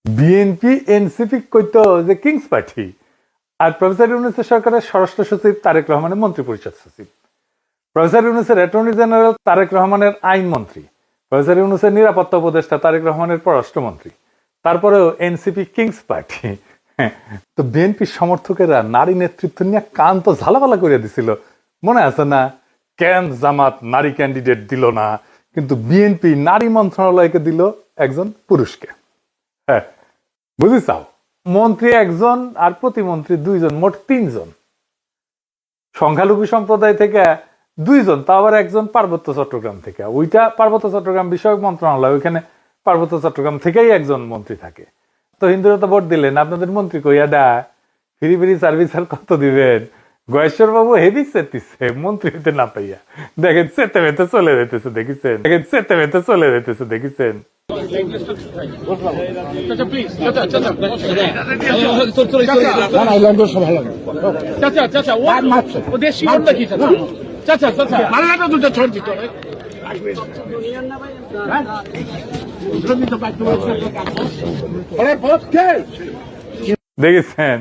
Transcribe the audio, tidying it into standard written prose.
BNP NCP কইতো যে Kings party, আর professor ইউনূসের সরকারের স্বরাষ্ট্র সচিব তারেক রহমানের মন্ত্রিপরিষদ সচিব, প্রফেসর ইউনূসের অ্যাটর্নি জেনারেল তারেক রহমানের আইনমন্ত্রী, প্রফেসর ইউনূসের নিরাপত্তা উপদেষ্টা তারেক রহমানের পররাষ্ট্রমন্ত্রী, তারপরেও এনসিপি কিংস পার্টি। তো বিএনপির সমর্থকেরা নারী নেতৃত্ব নিয়ে কান তো ঝালাপালা করে দিছিল, মনে আছে না? কেন জামাত নারী ক্যান্ডিডেট দিল না, কিন্তু বিএনপি নারী মন্ত্রণালয়কে দিল একজন পুরুষকে। হ্যাঁ, বুঝিছাও, মন্ত্রী একজন আর প্রতিমন্ত্রী দুইজন, মোট 3 জন। সংখ্যালঘু সম্প্রদায় থেকে 2 জন, তা আবার একজন পার্বত্য চট্টগ্রাম থেকে। ওইটা পার্বত্য চট্টগ্রাম বিষয়ক মন্ত্রণালয়, ওইখানে পার্বত্য চট্টগ্রাম থেকেই একজন মন্ত্রী থাকে। তো হিন্দুরা তো ভোট দিলেন, আপনাদের মন্ত্রী কইয়া ডা ফ্রি ফ্রি সার্ভিস আর কত দিবেন? গয়েশ্বর বাবু হেভি চেতিছে মন্ত্রী হইতে না পাইয়া। দেখেন চেতে মেতে চলে যেতেছে, দেখেছেন? দেখেন চেতে মেতে চলে যেতেছে, দেখেছেন? দেখেছেন